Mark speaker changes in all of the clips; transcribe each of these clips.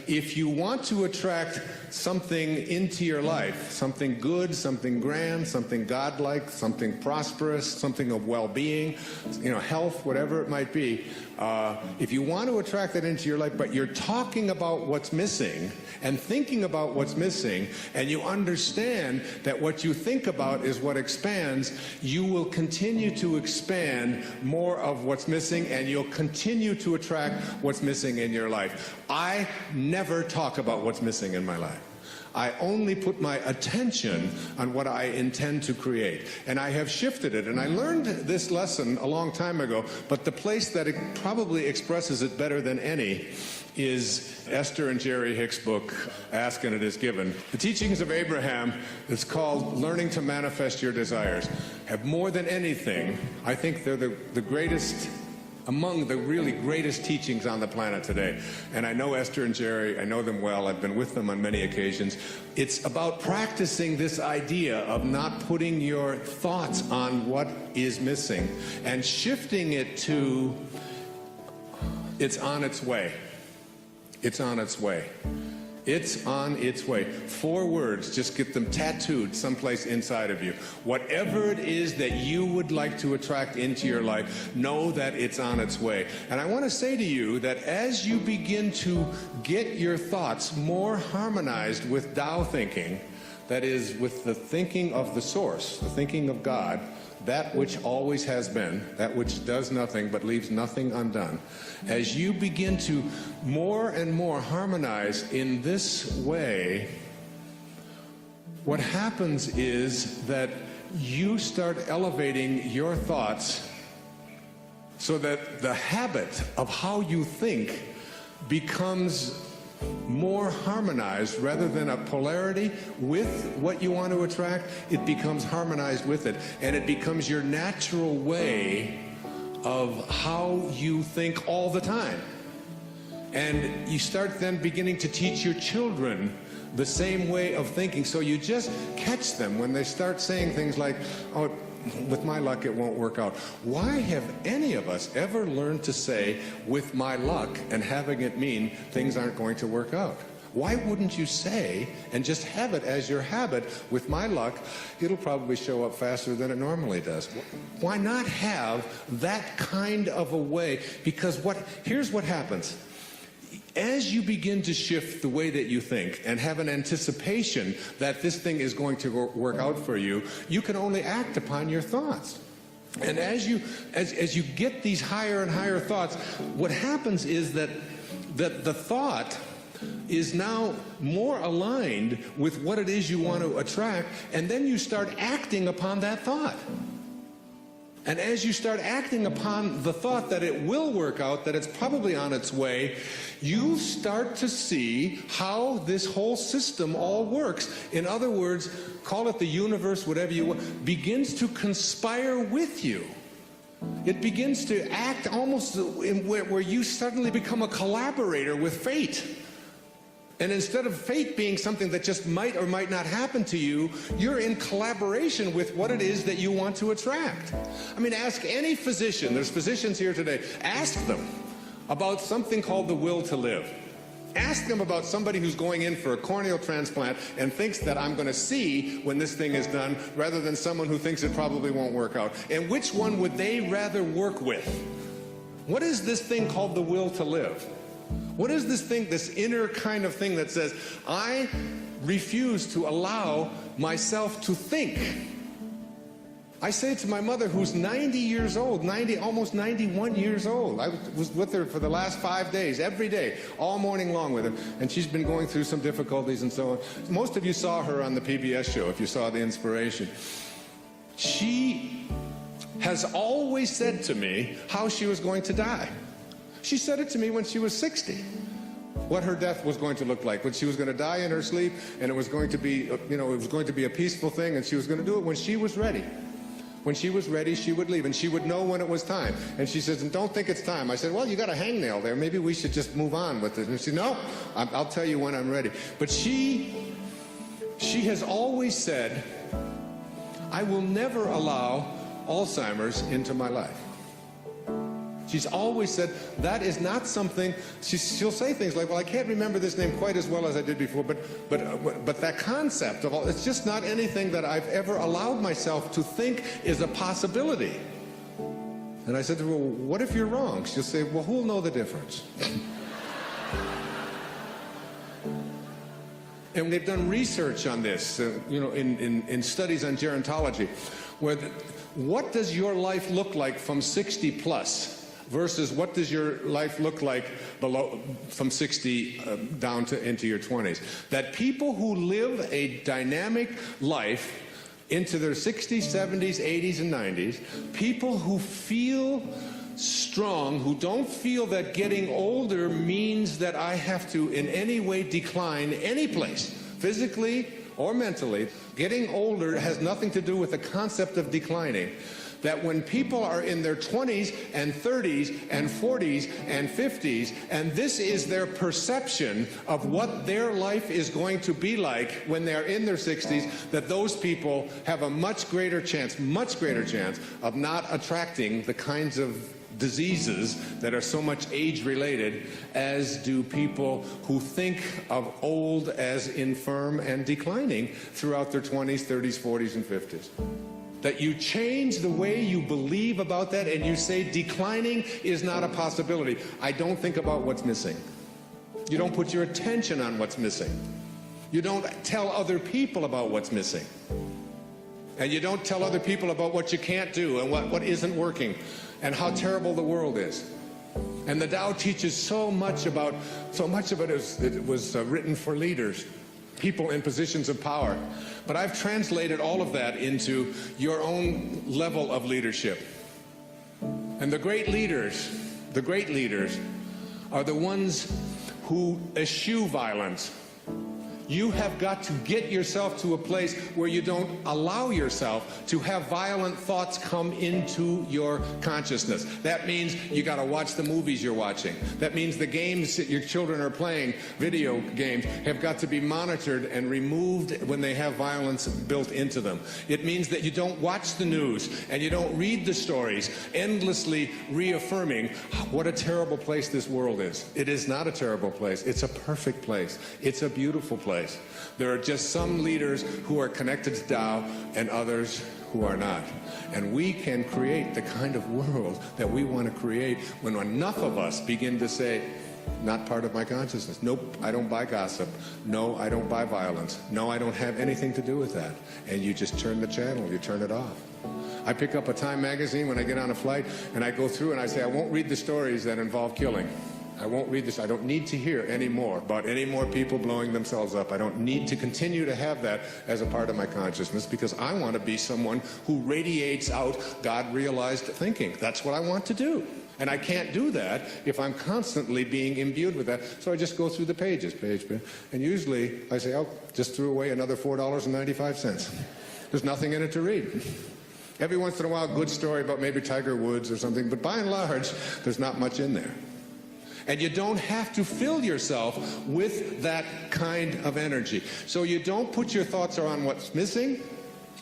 Speaker 1: if you want to attract something into your life, something good, something grand, something godlike, something prosperous, something of well-being, health, whatever it might be, if you want to attract that into your life, but you're talking about what's missing and thinking about what's missing, and you understand that what you think about is what expands, you will continue to expand more of what's missing, and you'll continue to attract what's missing in your life. I never talk about what's missing in my life. I only put my attention on what I intend to create. And I have shifted it. And I learned this lesson a long time ago, but the place that it probably expresses it better than any is Esther and Jerry Hicks' book, Ask and It Is Given. The teachings of Abraham, it's called Learning to Manifest Your Desires, have more than anything, I think they're the greatest, among the really greatest teachings on the planet today. And I know Esther and Jerry, I know them well, I've been with them on many occasions. It's about practicing this idea of not putting your thoughts on what is missing and shifting it to, it's on its way. It's on its way. It's on its way. 4 words, just get them tattooed someplace inside of you. Whatever it is that you would like to attract into your life, know that it's on its way. And I want to say to you that as you begin to get your thoughts more harmonized with Tao thinking, that is, with the thinking of the source, the thinking of God, that which always has been, that which does nothing but leaves nothing undone. As you begin to more and more harmonize in this way, what happens is that you start elevating your thoughts so that the habit of how you think becomes more harmonized. Rather than a polarity with what you want to attract, it becomes harmonized with it, and it becomes your natural way of how you think all the time. And you start then beginning to teach your children the same way of thinking, so you just catch them when they start saying things like, oh, with my luck it won't work out. Why have any of us ever learned to say, with my luck, and having it mean things aren't going to work out? Why wouldn't you say, and just have it as your habit, with my luck, it'll probably show up faster than it normally does? Why not have that kind of a way? Because here's what happens. As you begin to shift the way that you think and have an anticipation that this thing is going to work out for you, you can only act upon your thoughts. And as you get these higher and higher thoughts, what happens is that the thought is now more aligned with what it is you want to attract, and then you start acting upon that thought. And as you start acting upon the thought that it will work out, that it's probably on its way, you start to see how this whole system all works. In other words, call it the universe, whatever you want, begins to conspire with you. It begins to act almost where you suddenly become a collaborator with fate. And instead of fate being something that just might or might not happen to you, you're in collaboration with what it is that you want to attract. I mean, ask any physician, there's physicians here today, ask them about something called the will to live. Ask them about somebody who's going in for a corneal transplant and thinks that I'm going to see when this thing is done, rather than someone who thinks it probably won't work out. And which one would they rather work with? What is this thing called the will to live? What is this thing, this inner kind of thing that says, I refuse to allow myself to think? I say it to my mother, who's 90 years old, almost 91 years old. I was with her for the last 5 days, every day, all morning long with her. And she's been going through some difficulties and so on. Most of you saw her on the PBS show, if you saw The Inspiration. She has always said to me how she was going to die. She said it to me when she was 60, what her death was going to look like, when she was going to die in her sleep, and it was going to be, it was going to be a peaceful thing, and she was going to do it when she was ready. When she was ready, she would leave, and she would know when it was time. And she says, and don't think it's time. I said, well, you got a hangnail there. Maybe we should just move on with it. And she said, no, I'll tell you when I'm ready. But she has always said, I will never allow Alzheimer's into my life. She's always said that is not something, she'll say things like, well, I can't remember this name quite as well as I did before, but that concept of all, it's just not anything that I've ever allowed myself to think is a possibility. And I said to her, well, what if you're wrong? She'll say, well, who'll know the difference? And they've done research on this, in studies on gerontology, where what does your life look like from 60 plus versus what does your life look like from 60 down to into your 20s? That people who live a dynamic life into their 60s, 70s, 80s, and 90s, people who feel strong, who don't feel that getting older means that I have to in any way decline any place, physically or mentally. Getting older has nothing to do with the concept of declining. That when people are in their 20s and 30s and 40s and 50s, and this is their perception of what their life is going to be like when they're in their 60s, that those people have a much greater chance of not attracting the kinds of diseases that are so much age-related as do people who think of old as infirm and declining throughout their 20s, 30s, 40s, and 50s. That you change the way you believe about that and you say declining is not a possibility. I don't think about what's missing. You don't put your attention on what's missing. You don't tell other people about what's missing. And you don't tell other people about what you can't do and what isn't working and how terrible the world is. And the Tao teaches so much of it was written for leaders, people in positions of power. But I've translated all of that into your own level of leadership. And the great leaders are the ones who eschew violence. You have got to get yourself to a place where you don't allow yourself to have violent thoughts come into your consciousness. That means you got to watch the movies you're watching. That means the games that your children are playing, video games, have got to be monitored and removed when they have violence built into them. It means that you don't watch the news and you don't read the stories, endlessly reaffirming what a terrible place this world is. It is not a terrible place. It's a perfect place. It's a beautiful place. There are just some leaders who are connected to Tao and others who are not. And we can create the kind of world that we want to create when enough of us begin to say, not part of my consciousness. Nope, I don't buy gossip. No, I don't buy violence. No, I don't have anything to do with that. And you just turn the channel, you turn it off. I pick up a Time magazine when I get on a flight and I go through and I say, I won't read the stories that involve killing. I won't read this. I don't need to hear any more about any more people blowing themselves up. I don't need to continue to have that as a part of my consciousness because I want to be someone who radiates out God-realized thinking. That's what I want to do. And I can't do that if I'm constantly being imbued with that. So I just go through the pages, page. And usually I say, oh, just threw away another $4.95. There's nothing in it to read. Every once in a while, a good story about maybe Tiger Woods or something. But by and large, there's not much in there. And you don't have to fill yourself with that kind of energy. So you don't put your thoughts on what's missing.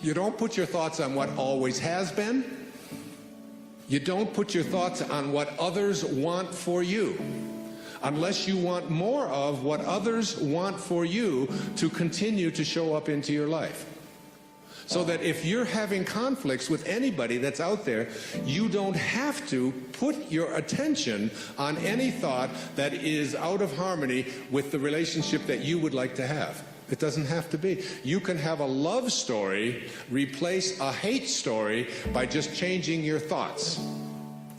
Speaker 1: You don't put your thoughts on what always has been. You don't put your thoughts on what others want for you, unless you want more of what others want for you to continue to show up into your life. So that if you're having conflicts with anybody that's out there, you don't have to put your attention on any thought that is out of harmony with the relationship that you would like to have. It doesn't have to be. You can have a love story replace a hate story by just changing your thoughts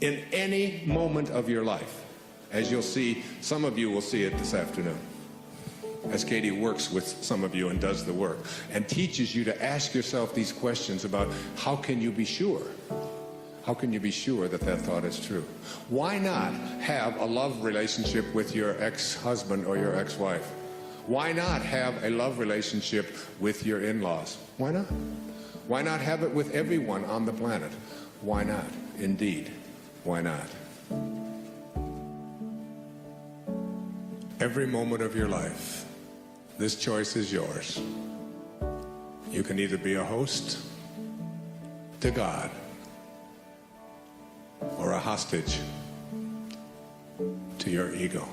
Speaker 1: in any moment of your life. As you'll see, some of you will see it this afternoon, as Katie works with some of you and does the work and teaches you to ask yourself these questions about how can you be sure? How can you be sure that that thought is true? Why not have a love relationship with your ex-husband or your ex-wife? Why not have a love relationship with your in-laws? Why not? Why not have it with everyone on the planet? Why not? Indeed, why not? Every moment of your life, this choice is yours. You can either be a host to God or a hostage to your ego.